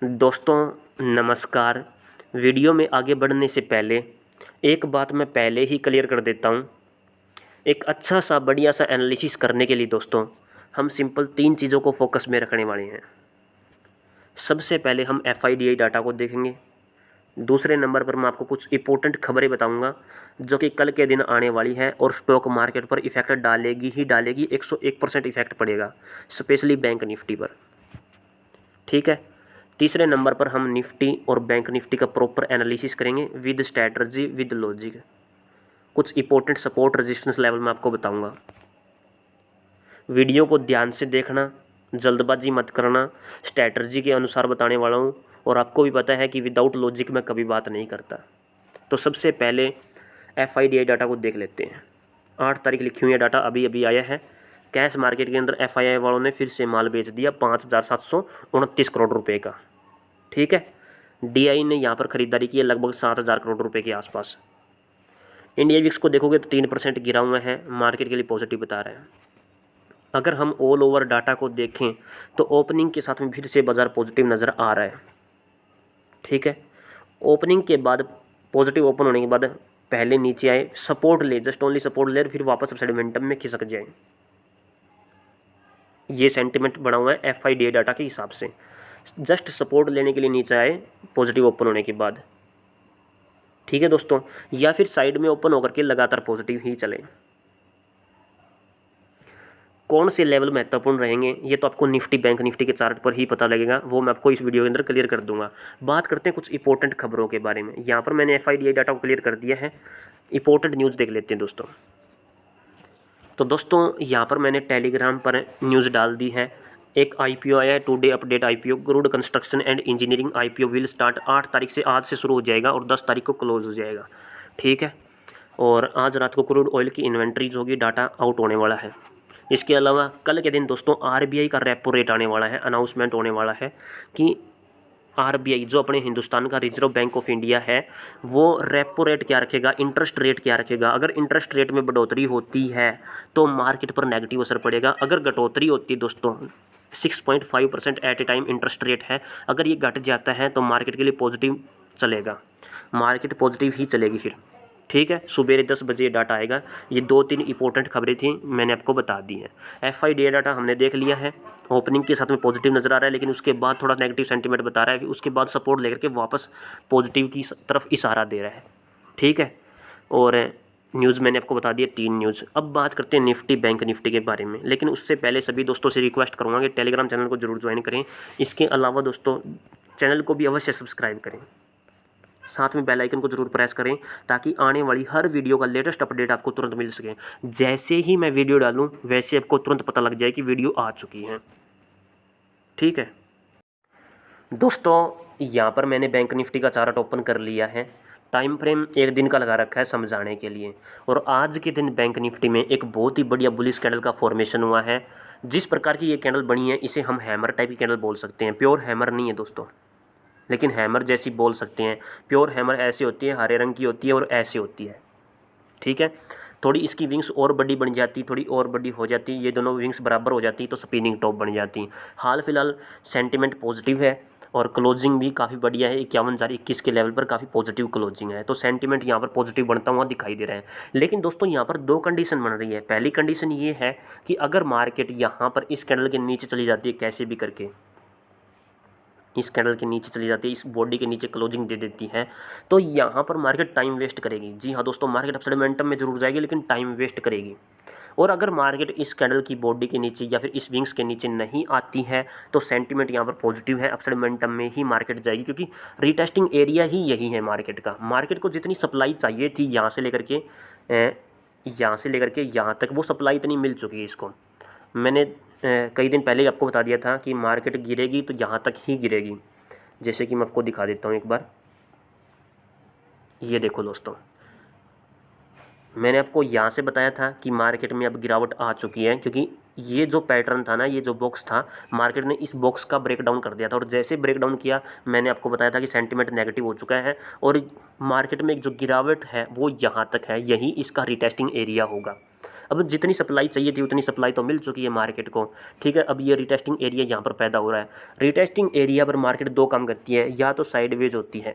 दोस्तों नमस्कार। वीडियो में आगे बढ़ने से पहले एक बात मैं पहले ही क्लियर कर देता हूँ। एक अच्छा सा बढ़िया सा एनालिसिस करने के लिए दोस्तों हम सिंपल 3 चीज़ों को फोकस में रखने वाले हैं। सबसे पहले हम FIDI डाटा को देखेंगे। दूसरे नंबर पर मैं आपको कुछ इंपॉर्टेंट खबरें बताऊंगा जो कि कल के दिन आने वाली है और स्टॉक मार्केट पर इफेक्ट डालेगी ही डालेगी। 101% इफेक्ट पड़ेगा स्पेशली बैंक निफ्टी पर। ठीक है। तीसरे नंबर पर हम निफ्टी और बैंक निफ्टी का प्रॉपर एनालिसिस करेंगे विद स्ट्रैटेजी विद लॉजिक। कुछ इंपॉर्टेंट सपोर्ट रेजिस्टेंस लेवल मैं आपको बताऊंगा। वीडियो को ध्यान से देखना, जल्दबाजी मत करना, स्ट्रैटेजी के अनुसार बताने वाला हूँ और आपको भी पता है कि विदाउट लॉजिक मैं कभी बात नहीं करता। तो सबसे पहले FIDI डाटा को देख लेते हैं। 8 तारीख लिखी हुई है, डाटा अभी अभी आया है। कैश मार्केट के अंदर FII वालों ने फिर से माल बेच दिया 5,729 करोड़ रुपए का। ठीक है। DI ने यहाँ पर खरीदारी की है लगभग 7,000 करोड़ रुपए के आसपास। इंडिया विक्स को देखोगे तो 3% गिरा हुआ है, मार्केट के लिए पॉजिटिव बता रहा है। अगर हम ऑल ओवर डाटा को देखें तो ओपनिंग के साथ में फिर से बाजार पॉजिटिव नज़र आ रहा है। ठीक है। ओपनिंग के बाद पॉजिटिव ओपन होने के बाद पहले नीचे आए, सपोर्ट ले, जस्ट ओनली सपोर्ट ले, फिर वापस सेंटिमेंटम में खिसक जाए। ये सेंटिमेंट बना हुआ है FIDI डाटा के हिसाब से। जस्ट सपोर्ट लेने के लिए नीचे आए पॉजिटिव ओपन होने के बाद। ठीक है दोस्तों, या फिर साइड में ओपन होकर के लगातार पॉजिटिव ही चले। कौन से लेवल महत्वपूर्ण रहेंगे ये तो आपको निफ्टी बैंक निफ्टी के चार्ट पर ही पता लगेगा, वो मैं आपको इस वीडियो के अंदर क्लियर कर दूंगा। बात करते हैं कुछ इंपॉर्टेंट खबरों के बारे में। यहाँ पर मैंने FIDI डाटा को क्लियर कर दिया है। इंपॉर्टेंट न्यूज़ देख लेते हैं दोस्तों। तो दोस्तों यहाँ पर मैंने टेलीग्राम पर न्यूज़ डाल दी है। एक IPO आया है, today update IPO crude construction and engineering IPO will start. 8 तारीख से, आज से शुरू हो जाएगा और 10 तारीख को क्लोज हो जाएगा। ठीक है। और आज रात को क्रूड ऑयल की इन्वेंट्रीज होगी, डाटा आउट होने वाला है। इसके अलावा कल के दिन दोस्तों RBI का रेपो रेट आने वाला है, अनाउंसमेंट होने वाला है कि RBI जो अपने हिंदुस्तान का रिजर्व बैंक ऑफ इंडिया है वो रेपो रेट क्या रखेगा, इंटरेस्ट रेट क्या रखेगा। अगर इंटरेस्ट रेट में बढ़ोतरी होती है तो मार्केट पर नेगेटिव असर पड़ेगा। अगर घटोतरी होती है दोस्तों 6.5% at a time interest rate है, अगर ये घट जाता है तो मार्केट के लिए पॉजिटिव चलेगा, मार्केट पॉजिटिव ही चलेगी फिर। ठीक है। सुबह 10 बजे डाटा आएगा। ये 2-3 इंपॉर्टेंट खबरें थी, मैंने आपको बता दी हैं। FIDI डाटा हमने देख लिया है, ओपनिंग के साथ में पॉजिटिव नज़र आ रहा है, लेकिन उसके बाद थोड़ा नेगेटिव सेंटीमेंट बता रहा है, उसके बाद सपोर्ट लेकर के वापस पॉजिटिव की तरफ इशारा दे रहा है। ठीक है। और न्यूज़ मैंने आपको बता दिया 3 न्यूज़। अब बात करते हैं निफ्टी बैंक निफ्टी के बारे में, लेकिन उससे पहले सभी दोस्तों से रिक्वेस्ट करूँगा कि टेलीग्राम चैनल को जरूर ज्वाइन करें। इसके अलावा दोस्तों चैनल को भी अवश्य सब्सक्राइब करें, साथ में बेल आइकन को जरूर प्रेस करें ताकि आने वाली हर वीडियो का लेटेस्ट अपडेट आपको तुरंत मिल सके। जैसे ही मैं वीडियो डालूं वैसे आपको तुरंत पता लग जाए कि वीडियो आ चुकी है। ठीक है दोस्तों, यहाँ पर मैंने बैंक निफ्टी का चार्ट ओपन कर लिया है। टाइम फ्रेम 1 दिन का लगा रखा है समझाने के लिए। और आज के दिन बैंक निफ्टी में एक बहुत ही बढ़िया बुलिश कैंडल का फॉर्मेशन हुआ है। जिस प्रकार की ये कैंडल बनी है इसे हम हैमर टाइप की कैंडल बोल सकते हैं। प्योर हैमर नहीं है दोस्तों, लेकिन हैमर जैसी बोल सकते हैं। प्योर हैमर ऐसी होती है, हरे रंग की होती है और ऐसी होती है। ठीक है। थोड़ी इसकी विंग्स और बड़ी बन जाती, थोड़ी और बड़ी हो जाती, ये दोनों विंग्स बराबर हो जाती तो स्पिनिंग टॉप बन जाती। हाल फिलहाल सेंटिमेंट पॉजिटिव है और क्लोजिंग भी काफ़ी बढ़िया है। 51,021 के लेवल पर काफ़ी पॉजिटिव क्लोजिंग है, तो सेंटिमेंट यहाँ पर पॉजिटिव बनता हुआ दिखाई दे रहा है। लेकिन दोस्तों यहाँ पर 2 कंडीशन बन रही है। पहली कंडीशन ये है कि अगर मार्केट यहाँ पर इस कैंडल के नीचे चली जाती है, कैसे भी करके इस कैंडल के नीचे चली जाती है, इस बॉडी के नीचे क्लोजिंग दे देती है, तो यहाँ पर मार्केट टाइम वेस्ट करेगी। जी हाँ दोस्तों, मार्केट अपसाइड मोमेंटम में जरूर जाएगी लेकिन टाइम वेस्ट करेगी। और अगर मार्केट इस कैंडल की बॉडी के नीचे या फिर इस विंग्स के नीचे नहीं आती है तो सेंटीमेंट यहाँ पर पॉजिटिव है, अपसाइड मोमेंटम में ही मार्केट जाएगी, क्योंकि रीटेस्टिंग एरिया ही यही है मार्केट का। मार्केट को जितनी सप्लाई चाहिए थी यहाँ से लेकर के यहाँ तक, वो सप्लाई इतनी मिल चुकी है इसको। मैंने कई दिन पहले आपको बता दिया था कि मार्केट गिरेगी तो यहाँ तक ही गिरेगी। जैसे कि मैं आपको दिखा देता हूँ एक बार, ये देखो दोस्तों, मैंने आपको यहाँ से बताया था कि मार्केट में अब गिरावट आ चुकी है, क्योंकि ये जो पैटर्न था ना, ये जो बॉक्स था, मार्केट ने इस बॉक्स का ब्रेकडाउन कर दिया था। और जैसे ब्रेकडाउन किया मैंने आपको बताया था कि सेंटीमेंट नेगेटिव हो चुका है और मार्केट में जो गिरावट है वो यहाँ तक है, यही इसका रिटेस्टिंग एरिया होगा। अब जितनी सप्लाई चाहिए थी उतनी सप्लाई तो मिल चुकी है मार्केट को, ठीक है। अब ये रिटेस्टिंग एरिया यहाँ पर पैदा हो रहा है। रिटेस्टिंग एरिया पर मार्केट दो काम करती है, या तो साइडवेज होती है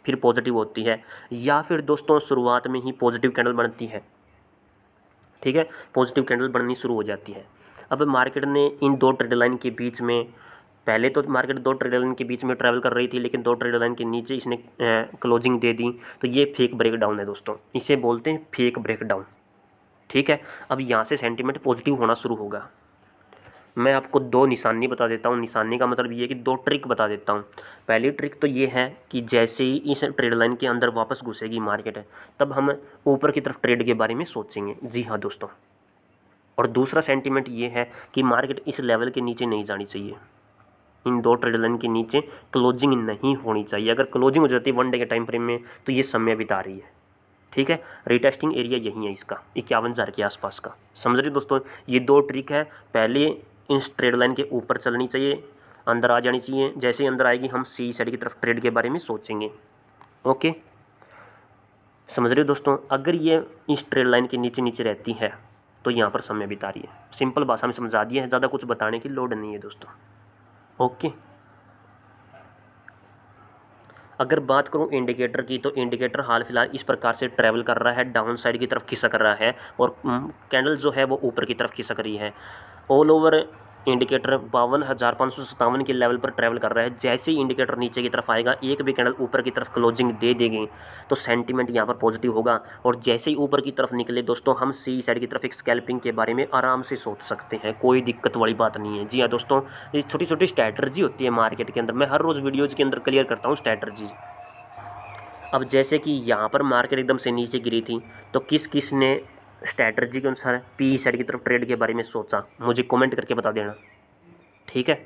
फिर पॉजिटिव होती है, या फिर दोस्तों शुरुआत में ही पॉजिटिव कैंडल बनती है, ठीक है, पॉजिटिव कैंडल बननी शुरू हो जाती है। अब मार्केट ने इन दो ट्रेड लाइन के बीच में, पहले तो मार्केट दो ट्रेड लाइन के बीच में ट्रैवल कर रही थी, लेकिन दो ट्रेड लाइन के नीचे इसने क्लोजिंग दे दी, तो ये फेक ब्रेकडाउन है दोस्तों, इसे बोलते हैं फेक ब्रेकडाउन, ठीक है। अब यहाँ से सेंटीमेंट पॉजिटिव होना शुरू होगा। मैं आपको दो निशानी बता देता हूँ, निशानी का मतलब ये है कि दो ट्रिक बता देता हूँ। पहली ट्रिक तो ये है कि जैसे ही इस ट्रेड लाइन के अंदर वापस घुसेगी मार्केट, तब हम ऊपर की तरफ ट्रेड के बारे में सोचेंगे, जी हाँ दोस्तों। और दूसरा सेंटीमेंट ये है कि मार्केट इस लेवल के नीचे नहीं जानी चाहिए, इन दो ट्रेड लाइन के नीचे क्लोजिंग नहीं होनी चाहिए। अगर क्लोजिंग हो जाती है 1 डे के टाइम फ्रेम में तो ये समय बिता रही है, ठीक है। रिटेस्टिंग एरिया यही है इसका 51,000 के आसपास का, समझ रहे दोस्तों। ये दो ट्रिक है, पहले इस ट्रेड लाइन के ऊपर चलनी चाहिए, अंदर आ जानी चाहिए, जैसे ही अंदर आएगी हम सी साइड की तरफ ट्रेड के बारे में सोचेंगे, ओके, समझ रहे हो दोस्तों। अगर ये इस ट्रेड लाइन के नीचे नीचे रहती है तो यहाँ पर समय बिता रही है। सिंपल भाषा में समझा दिया है, ज़्यादा कुछ बताने की लोड नहीं है दोस्तों, ओके। अगर बात करूं इंडिकेटर की, तो इंडिकेटर हाल फिलहाल इस प्रकार से ट्रैवल कर रहा है, डाउन साइड की तरफ खिसक रहा है, और कैंडल जो है वो ऊपर की तरफ खिसक रही है। ऑल ओवर इंडिकेटर 52,557 के लेवल पर ट्रैवल कर रहा है। जैसे ही इंडिकेटर नीचे की तरफ आएगा, एक भी कैंडल ऊपर की तरफ क्लोजिंग दे देगी तो सेंटीमेंट यहाँ पर पॉजिटिव होगा, और जैसे ही ऊपर की तरफ निकले दोस्तों, हम सी साइड की तरफ एक स्कैल्पिंग के बारे में आराम से सोच सकते हैं, कोई दिक्कत वाली बात नहीं है। जी हाँ दोस्तों, ये छोटी छोटी स्ट्रैटर्जी होती है मार्केट के अंदर, मैं हर रोज़ वीडियोज़ के अंदर क्लियर करता हूँ स्ट्रैटर्जी। अब जैसे कि यहाँ पर मार्केट एकदम से नीचे गिरी थी, तो किस किस ने स्ट्रैटर्जी के अनुसार पी साइड की तरफ ट्रेड के बारे में सोचा, मुझे कमेंट करके बता देना, ठीक है।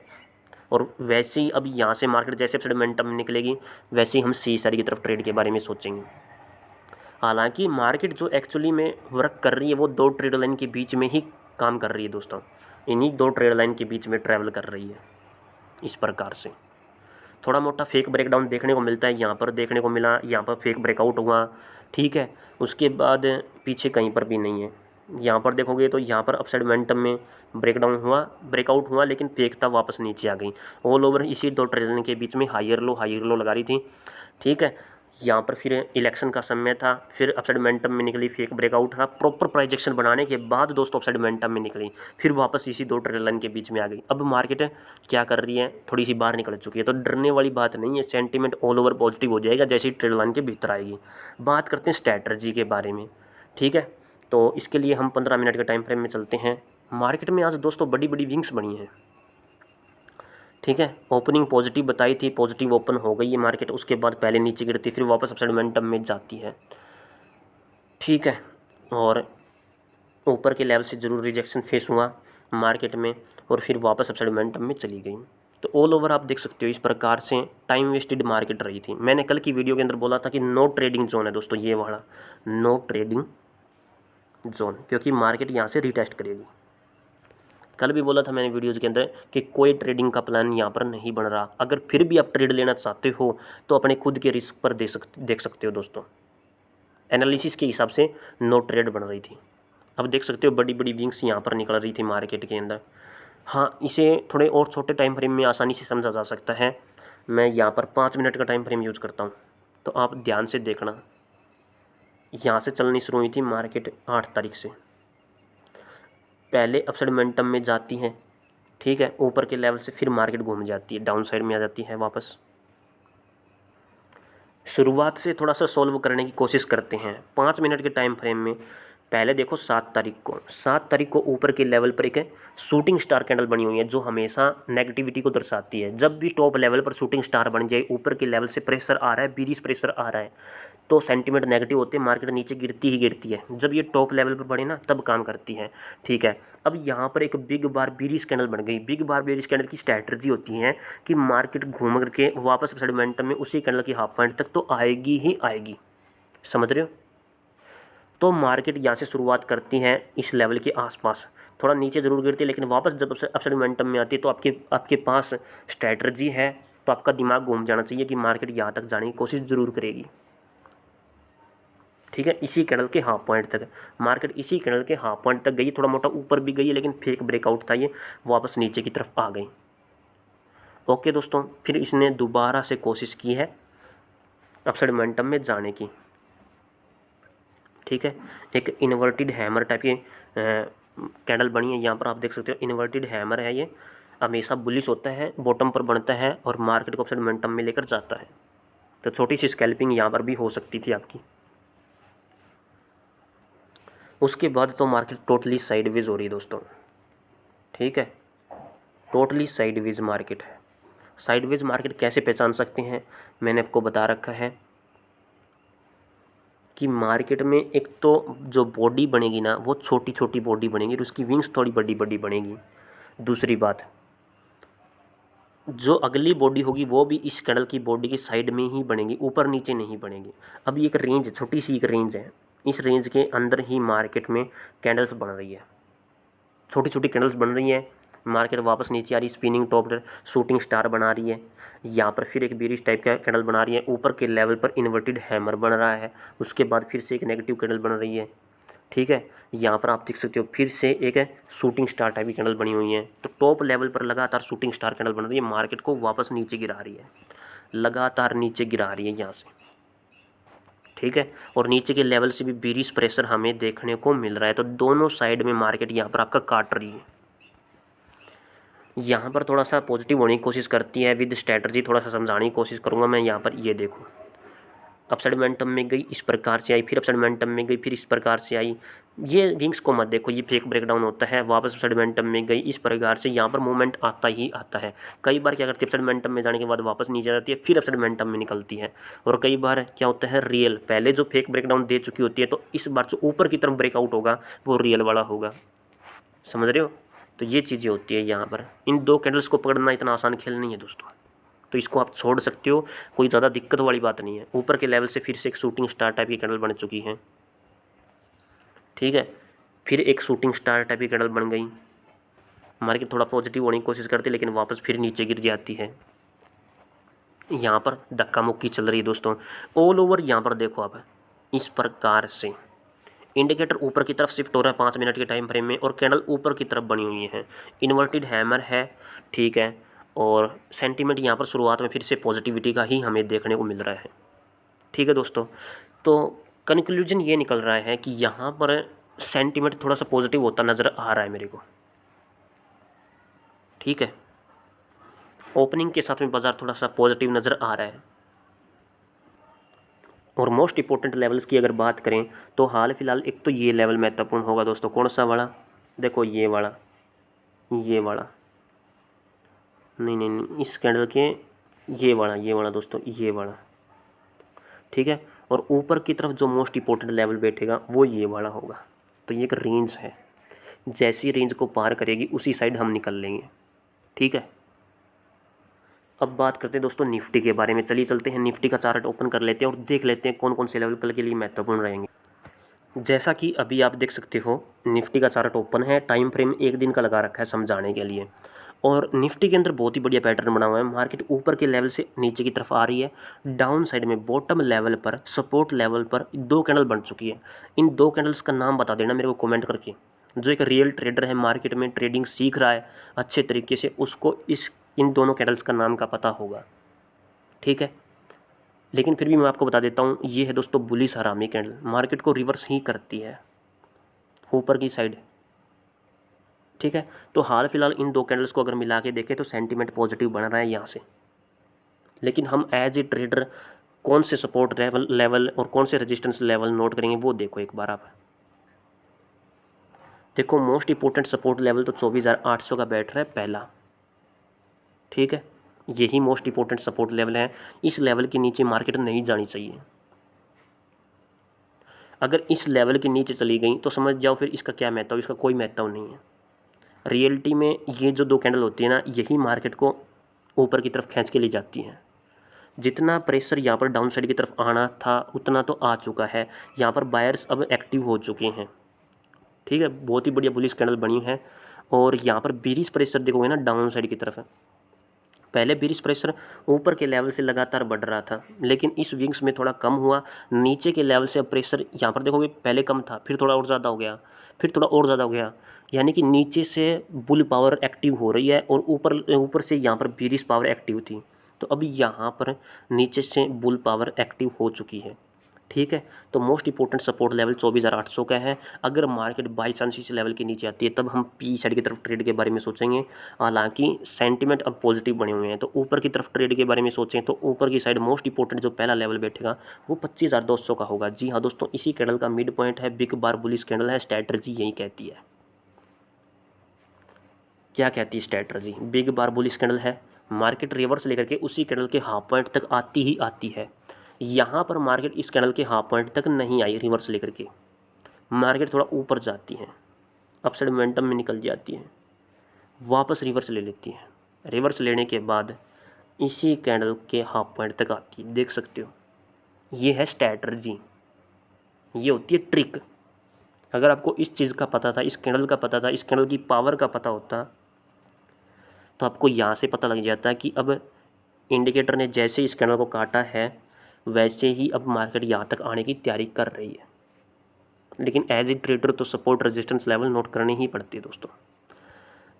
और वैसे ही अब यहाँ से मार्केट जैसे मोमेंटम में निकलेगी, वैसे ही हम सी साइड की तरफ ट्रेड के बारे में सोचेंगे। हालांकि मार्केट जो एक्चुअली में वर्क कर रही है वो दो ट्रेड लाइन के बीच में ही काम कर रही है दोस्तों, इन्हीं दो ट्रेड लाइन के बीच में ट्रैवल कर रही है इस प्रकार से। थोड़ा मोटा फेक ब्रेकडाउन देखने को मिलता है, यहाँ पर देखने को मिला, यहाँ पर फेक ब्रेकआउट हुआ, ठीक है। उसके बाद पीछे कहीं पर भी नहीं है। यहाँ पर देखोगे तो यहाँ पर अपसाइड मोमेंटम में ब्रेकआउट हुआ, लेकिन फेक था, वापस नीचे आ गई। ऑल ओवर इसी दो ट्रेड के बीच में हायर लो लगा रही थी, ठीक है। यहाँ पर फिर इलेक्शन का समय था, फिर अपसाइड मोमेंटम में निकली, फेक ब्रेकआउट था, प्रॉपर प्राइजेक्शन बनाने के बाद दोस्तों अपसाइड मोमेंटम में निकली, फिर वापस इसी दो ट्रेड लाइन के बीच में आ गई। अब मार्केट क्या कर रही है, थोड़ी सी बाहर निकल चुकी है, तो डरने वाली बात नहीं है, सेंटीमेंट ऑल ओवर पॉजिटिव हो जाएगा जैसे ही ट्रेड लाइन के भीतर आएगी। बात करते हैं स्ट्रैटर्जी के बारे में, ठीक है। तो इसके लिए हम 15 मिनट के टाइम फ्रेम में चलते हैं। मार्केट में आज दोस्तों बड़ी बड़ी विंग्स बनी हैं, ठीक है। ओपनिंग पॉजिटिव बताई थी, पॉजिटिव ओपन हो गई है मार्केट, उसके बाद पहले नीचे गिरती फिर वापस अपसाइड मोमेंटम में जाती है, ठीक है। और ऊपर के लेवल से ज़रूर रिजेक्शन फेस हुआ मार्केट में, और फिर वापस अपसाइड मोमेंटम में चली गई। तो ऑल ओवर आप देख सकते हो इस प्रकार से टाइम वेस्टेड मार्केट रही थी। मैंने कल की वीडियो के अंदर बोला था कि नो ट्रेडिंग जोन है दोस्तों, ये वाला नो ट्रेडिंग जोन, क्योंकि मार्केट यहाँ से रिटेस्ट करेगी। कल भी बोला था मैंने वीडियोज़ के अंदर कि कोई ट्रेडिंग का प्लान यहाँ पर नहीं बन रहा। अगर फिर भी आप ट्रेड लेना चाहते हो तो अपने खुद के रिस्क पर देख सकते हो दोस्तों। एनालिसिस के हिसाब से नो ट्रेड बन रही थी। अब देख सकते हो बड़ी बड़ी विंग्स यहाँ पर निकल रही थी मार्केट के अंदर। हाँ, इसे थोड़े और छोटे टाइम फ्रेम में आसानी से समझा जा सकता है। मैं यहाँ पर 5 मिनट का टाइम फ्रेम यूज़ करता हूँ, तो आप ध्यान से देखना। यहाँ से चलनी शुरू हुई थी मार्केट 8 तारीख से, पहले अपसाइड मोमेंटम में जाती है, ठीक है, ऊपर के लेवल से फिर मार्केट घूम जाती है, डाउन साइड में आ जाती है वापस। शुरुआत से थोड़ा सा सॉल्व करने की कोशिश करते हैं 5 मिनट के टाइम फ्रेम में। पहले देखो 7 तारीख को ऊपर के लेवल पर एक शूटिंग स्टार कैंडल बनी हुई है, जो हमेशा नेगेटिविटी को दर्शाती है। जब भी टॉप लेवल पर शूटिंग स्टार बन जाए, ऊपर के लेवल से प्रेशर आ रहा है, बीरिश प्रेशर आ रहा है, तो सेंटीमेंट नेगेटिव होते हैं, मार्केट नीचे गिरती ही गिरती है। जब ये टॉप लेवल पर बढ़े ना, तब काम करती है, ठीक है। अब यहाँ पर एक बिग बार बीरिश कैंडल बन गई। बिग बार बीरिश कैंडल की स्ट्रैटेजी होती है कि मार्केट घूम करके वापस अपसाइड मोमेंटम में उसी कैंडल की हाफ पॉइंट तक तो आएगी ही आएगी, समझ रहे हो। तो मार्केट यहाँ से शुरुआत करती है इस लेवल के आसपास, थोड़ा नीचे ज़रूर गिरती है, लेकिन वापस जब अपसाइड मोमेंटम में आती है तो आपके पास स्ट्रैटेजी है, तो आपका दिमाग घूम जाना चाहिए कि मार्केट यहाँ तक जाने की कोशिश ज़रूर करेगी। ठीक है, इसी कैंडल के हाफ पॉइंट तक मार्केट इसी कैंडल के हाफ पॉइंट तक गई, थोड़ा मोटा ऊपर भी गई है लेकिन फेक ब्रेकआउट था, ये वापस नीचे की तरफ आ गई। ओके दोस्तों, फिर इसने दोबारा से कोशिश की है अपसाइड मोमेंटम में जाने की। ठीक है, एक इन्वर्टेड हैमर टाइप की कैंडल बनी है, यहाँ पर आप देख सकते हो इन्वर्टेड हैमर है, ये हमेशा बुलिश होता है, बॉटम पर बनता है और मार्केट को अपसाइड मोमेंटम में लेकर जाता है। तो छोटी सी स्कैल्पिंग यहाँ पर भी हो सकती थी आपकी। उसके बाद तो मार्केट टोटली साइडवेज हो रही है दोस्तों। ठीक है, टोटली साइडवेज मार्केट है। साइडवेज मार्केट कैसे पहचान सकते हैं, मैंने आपको बता रखा है कि मार्केट में एक तो जो बॉडी बनेगी ना वो छोटी छोटी बॉडी बनेगी और उसकी विंग्स थोड़ी बड़ी बड़ी बनेगी। दूसरी बात, जो अगली बॉडी होगी वो भी इस कैंडल की बॉडी की साइड में ही बनेगी, ऊपर नीचे नहीं बनेगी। अभी एक रेंज, छोटी सी एक रेंज है, इस रेंज के अंदर ही मार्केट में कैंडल्स बन रही है, छोटी छोटी कैंडल्स बन रही है। मार्केट वापस नीचे आ रही, स्पिनिंग टॉप शूटिंग स्टार बना रही है, यहाँ पर फिर एक बेरिश टाइप का कैंडल बना रही है, ऊपर के लेवल पर इन्वर्टेड हैमर बन रहा है, उसके बाद फिर से एक नेगेटिव कैंडल बन रही है। ठीक है, यहाँ पर आप देख सकते हो फिर से एक शूटिंग स्टार टाइप की कैंडल बनी हुई है। तो टॉप लेवल पर लगातार शूटिंग स्टार कैंडल बन रही है, मार्केट को वापस नीचे गिरा रही है, लगातार नीचे गिरा रही है यहाँ से। ठीक है, और नीचे के लेवल से भी बेरिश प्रेशर हमें देखने को मिल रहा है। तो दोनों साइड में मार्केट यहाँ पर आपका काट रही है। यहाँ पर थोड़ा सा पॉजिटिव होने की कोशिश करती है, विद स्ट्रैटेजी थोड़ा सा समझाने की कोशिश करूँगा मैं। यहाँ पर ये देखो, अपसाइड मोमेंटम में गई, इस प्रकार से आई, फिर अपसाइड मोमेंटम में गई, फिर इस प्रकार से आई। ये विंग्स को मत देखो, ये फेक ब्रेकडाउन होता है, वापस अपसाइड मोमेंटम में गई, इस प्रकार से यहाँ पर मूवमेंट आता ही आता है। कई बार क्या करती है, अपसाइड मोमेंटम में जाने के बाद वापस नीचे जाती है, फिर अपसाइड मोमेंटम में निकलती है। और कई बार क्या होता है, रियल पहले जो फेक ब्रेकडाउन दे चुकी होती है, तो इस बार जो ऊपर की तरफ ब्रेकआउट होगा वो रियल वाला होगा। समझ रहे हो? तो ये चीज़ें होती है यहाँ पर। इन दो कैंडल्स को पकड़ना इतना आसान खेल नहीं है दोस्तों, तो इसको आप छोड़ सकते हो, कोई ज़्यादा दिक्कत वाली बात नहीं है। ऊपर के लेवल से फिर से एक शूटिंग स्टार टाइप की कैंडल बन चुकी है। ठीक है, फिर एक शूटिंग स्टार टाइप की कैंडल बन गई। मार्केट थोड़ा पॉजिटिव होने की कोशिश करती है लेकिन वापस फिर नीचे गिर जाती है। यहाँ पर धक्का मुक्की चल रही है दोस्तों ऑल ओवर। यहाँ पर देखो आप, इस प्रकार से इंडिकेटर ऊपर की तरफ शिफ्ट हो रहा है 5 मिनट के टाइम फ्रेम में, और कैंडल ऊपर की तरफ बनी हुई है, इन्वर्टेड हैमर है। ठीक है, और सेंटीमेंट यहाँ पर शुरुआत में फिर से पॉजिटिविटी का ही हमें देखने को मिल रहा है। ठीक है दोस्तों, तो कंक्लूजन ये निकल रहा है कि यहाँ पर सेंटीमेंट थोड़ा सा पॉजिटिव होता नज़र आ रहा है मेरे को। ठीक है, ओपनिंग के साथ में बाज़ार थोड़ा सा पॉजिटिव नज़र आ रहा है। और मोस्ट इंपॉर्टेंट लेवल्स की अगर बात करें तो हाल फिलहाल एक तो ये लेवल महत्वपूर्ण होगा दोस्तों। कौन सा वाला? देखो ये वाला, ये वाला नहीं, इस कैंडल के ये वाला दोस्तों, ये वाला। ठीक है, और ऊपर की तरफ जो मोस्ट इंपॉर्टेंट लेवल बैठेगा वो ये वाला होगा। तो ये एक रेंज है, जैसी रेंज को पार करेगी उसी साइड हम निकल लेंगे। ठीक है, अब बात करते हैं दोस्तों निफ्टी के बारे में। चलिए चलते हैं, निफ्टी का चार्ट ओपन कर लेते हैं और देख लेते हैं कौन कौन से लेवल कल के लिए महत्वपूर्ण रहेंगे। जैसा कि अभी आप देख सकते हो, निफ्टी का चार्ट ओपन है, टाइम फ्रेम 1 दिन का लगा रखा है समझाने के लिए। और निफ्टी के अंदर बहुत ही बढ़िया पैटर्न बना हुआ है। मार्केट ऊपर के लेवल से नीचे की तरफ आ रही है, डाउन साइड में बॉटम लेवल पर, सपोर्ट लेवल पर 2 कैंडल बन चुकी है। इन 2 कैंडल्स का नाम बता देना मेरे को कमेंट करके। जो एक रियल ट्रेडर है, मार्केट में ट्रेडिंग सीख रहा है अच्छे तरीके से, उसको इन दोनों कैंडल्स का नाम का पता होगा। ठीक है, लेकिन फिर भी मैं आपको बता देता हूँ, ये है दोस्तों बुलिश हरामी कैंडल, मार्केट को रिवर्स ही करती है ऊपर की साइड। ठीक है, तो हाल फिलहाल इन 2 कैंडल्स को अगर मिला के देखें तो सेंटीमेंट पॉजिटिव बन रहा है यहाँ से। लेकिन हम एज ए ट्रेडर कौन से सपोर्ट लेवल और कौन से रेजिस्टेंस लेवल नोट करेंगे वो देखो एक बार आप। देखो मोस्ट इंपॉर्टेंट सपोर्ट लेवल तो 24,800 का बैठ रहा है पहला। ठीक है, यही मोस्ट इंपॉर्टेंट सपोर्ट लेवल है। इस लेवल के नीचे मार्केट नहीं जानी चाहिए। अगर इस लेवल के नीचे चली गई तो समझ जाओ फिर इसका क्या महत्व, इसका कोई महत्व नहीं है। रियलिटी में ये जो 2 कैंडल होती है ना, यही मार्केट को ऊपर की तरफ खींच के ले जाती हैं। जितना प्रेशर यहाँ पर डाउन साइड की तरफ आना था उतना तो आ चुका है। यहाँ पर बायर्स अब एक्टिव हो चुके हैं। ठीक है, बहुत ही बढ़िया बुलिश कैंडल बनी है। और यहाँ पर बेरिश प्रेशर देखोगे ना डाउन साइड की तरफ है, पहले बेरिश प्रेशर ऊपर के लेवल से लगातार बढ़ रहा था, लेकिन इस विंग्स में थोड़ा कम हुआ। नीचे के लेवल से अब प्रेशर यहाँ पर देखोगे पहले कम था, फिर थोड़ा और ज़्यादा हो गया, फिर थोड़ा और ज़्यादा हो गया, यानी कि नीचे से बुल पावर एक्टिव हो रही है और ऊपर से यहाँ पर बेरिश पावर एक्टिव थी। तो अभी यहाँ पर नीचे से बुल पावर एक्टिव हो चुकी है। ठीक है, तो मोस्ट इंपॉर्टेंट सपोर्ट लेवल 24,800 का है। अगर मार्केट बाई चांस इस लेवल के नीचे आती है तब हम पी साइड की तरफ ट्रेड के बारे में सोचेंगे। हालांकि सेंटिमेंट अब पॉजिटिव बने हुए हैं, तो ऊपर की तरफ ट्रेड के बारे में सोचें तो ऊपर की साइड मोस्ट इंपॉर्टेंट जो पहला लेवल बैठेगा वो 25,200 का होगा। जी हाँ दोस्तों, इसी कैंडल का मिड पॉइंट है, बिग बार बुलिश कैंडल है। स्ट्रैटेजी यही कहती है। क्या कहती है स्ट्रैटेजी? बिग बार बुलिश कैंडल है, मार्केट रिवर्स लेकर के उसी कैंडल के हाफ पॉइंट तक आती ही आती है। यहाँ पर मार्केट इस कैंडल के हाफ पॉइंट तक नहीं आई रिवर्स लेकर के, मार्केट थोड़ा ऊपर जाती है, अपसाइड मोमेंटम में निकल जाती है, वापस रिवर्स ले लेती है। रिवर्स लेने के बाद इसी कैंडल के हाफ पॉइंट तक आती है, देख सकते हो। ये है स्ट्रैटेजी, ये होती है ट्रिक। अगर आपको इस चीज़ का पता था, इस कैंडल का पता था, इस कैंडल की पावर का पता होता तो आपको यहाँ से पता लग जाता है कि अब इंडिकेटर ने जैसे इस कैंडल को काटा है वैसे ही अब मार्केट यहाँ तक आने की तैयारी कर रही है। लेकिन एज ए ट्रेडर तो सपोर्ट रेजिस्टेंस लेवल नोट करनी ही पड़ती है दोस्तों।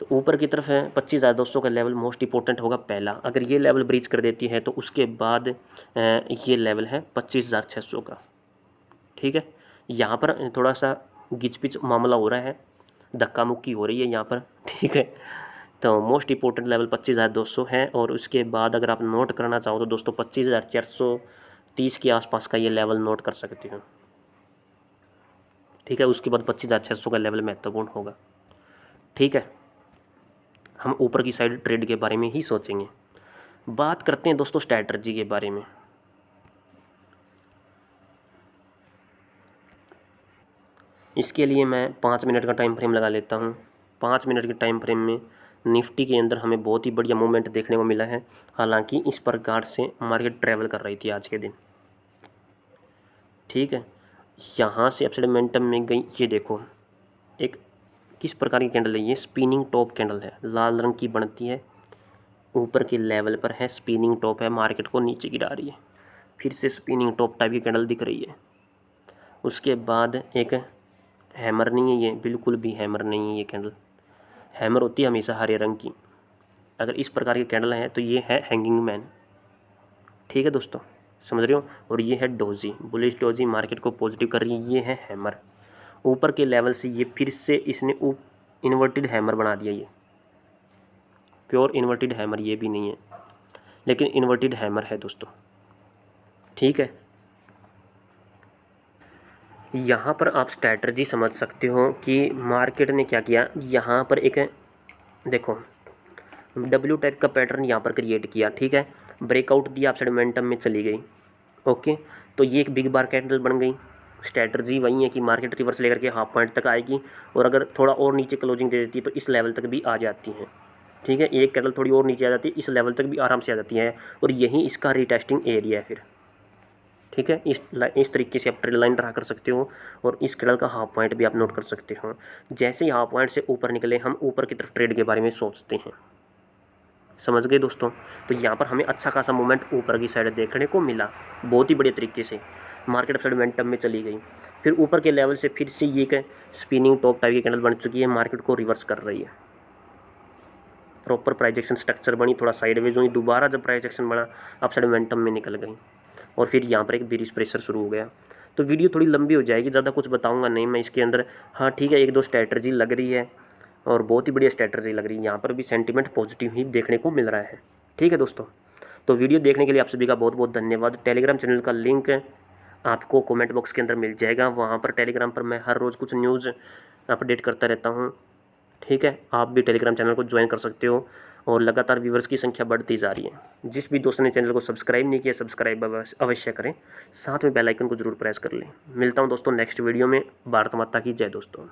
तो ऊपर की तरफ है 25,200 का लेवल मोस्ट इंपॉर्टेंट होगा पहला। अगर ये लेवल ब्रीच कर देती है तो उसके बाद ये लेवल है 25,600 का। ठीक है, यहाँ पर थोड़ा सा गिचपिच मामला हो रहा है, धक्का मुक्की हो रही है यहाँ पर। ठीक है, तो मोस्ट इंपॉर्टेंट लेवल 25,200 है। और उसके बाद अगर आप नोट करना चाहो तो दोस्तों 25,430 के आसपास का ये लेवल नोट कर सकते हो। ठीक है, उसके बाद 25,600 का लेवल महत्वपूर्ण होगा। ठीक है, हम ऊपर की साइड ट्रेड के बारे में ही सोचेंगे। बात करते हैं दोस्तों स्ट्रैटेजी के बारे में। इसके लिए मैं 5 मिनट का टाइम फ्रेम लगा लेता हूँ। 5 मिनट के टाइम फ्रेम में निफ्टी के अंदर हमें बहुत ही बढ़िया मूवमेंट देखने को मिला है। हालांकि इस प्रकार से मार्केट ट्रैवल कर रही थी आज के दिन। ठीक है, यहाँ से अपसाइड मोमेंटम में गई। ये देखो एक किस प्रकार की कैंडल है, ये स्पिनिंग टॉप कैंडल है, लाल रंग की बनती है, ऊपर के लेवल पर है, स्पिनिंग टॉप है, मार्केट को नीचे गिरा रही है। फिर से स्पिनिंग टॉप टाइप की कैंडल दिख रही है। उसके बाद एक हैमर नहीं है, ये बिल्कुल भी हैमर नहीं है। ये कैंडल हैमर होती है हमेशा हरे रंग की। अगर इस प्रकार की कैंडल है तो ये है हैंगिंग मैन। ठीक है दोस्तों, समझ रहे हो। और ये है डोजी, बुलिश डोजी मार्केट को पॉजिटिव कर रही है। ये है हैमर, ऊपर के लेवल से ये फिर से इसने इन्वर्टेड हैमर बना दिया। ये प्योर इन्वर्टेड हैमर ये भी नहीं है, लेकिन इन्वर्टेड हैमर है दोस्तों। ठीक है, यहाँ पर आप स्ट्रैटेजी समझ सकते हो कि मार्केट ने क्या किया। यहाँ पर एक देखो डब्ल्यू टाइप का पैटर्न यहाँ पर क्रिएट किया। ठीक है, ब्रेकआउट दिया, अपसाइड मोमेंटम में चली गई। ओके, तो ये एक बिग बार कैंडल बन गई। स्ट्रैटेजी वही है कि मार्केट रिवर्स लेकर के हाफ पॉइंट तक आएगी और अगर थोड़ा और नीचे क्लोजिंग दे देती है तो इस लेवल तक भी आ जाती है। ठीक है, एक कैंडल थोड़ी और नीचे आ जाती है, इस लेवल तक भी आराम से आ जाती है और यही इसका रीटेस्टिंग एरिया है फिर। ठीक है, इस तरीके से आप ट्रेड लाइन ड्रा कर सकते हो और इस कैंडल का हाफ पॉइंट भी आप नोट कर सकते हो। जैसे ही हाफ पॉइंट से ऊपर निकले हम ऊपर की तरफ ट्रेड के बारे में सोचते हैं। समझ गए दोस्तों। तो यहाँ पर हमें अच्छा खासा मूवमेंट ऊपर की साइड देखने को मिला, बहुत ही बढ़िया तरीके से। मार्केट अपसाइड मोमेंटम में चली गई, फिर ऊपर के लेवल से फिर से ये एक स्पिनिंग टॉप टाइप की कैंडल बन चुकी है, मार्केट को रिवर्स कर रही है। प्रॉपर प्राइस एक्शन स्ट्रक्चर बनी, थोड़ा साइडवेज हुई, दोबारा जब प्राइस एक्शन बना अपसाइड मोमेंटम में निकल गई और फिर यहाँ पर एक बेरिश प्रेशर शुरू हो गया। तो वीडियो थोड़ी लंबी हो जाएगी, ज़्यादा कुछ बताऊँगा नहीं मैं इसके अंदर। हाँ ठीक है, एक दो स्ट्रैटेजी लग रही है और बहुत ही बढ़िया स्ट्रैटेजी लग रही है। यहाँ पर भी सेंटीमेंट पॉजिटिव ही देखने को मिल रहा है। ठीक है दोस्तों, तो वीडियो देखने के लिए आप सभी का बहुत बहुत धन्यवाद। टेलीग्राम चैनल का लिंक आपको कमेंट बॉक्स के अंदर मिल जाएगा। वहाँ पर टेलीग्राम पर मैं हर रोज़ कुछ न्यूज़ अपडेट करता रहता हूँ। ठीक है, आप भी टेलीग्राम चैनल को ज्वाइन कर सकते हो और लगातार व्यूवर्स की संख्या बढ़ती जा रही है। जिस भी दोस्त ने चैनल को सब्सक्राइब नहीं किया, सब्सक्राइब अवश्य करें, साथ में बेल आइकन को जरूर प्रेस कर लें। मिलता हूँ दोस्तों नेक्स्ट वीडियो में। भारत माता की जय दोस्तों।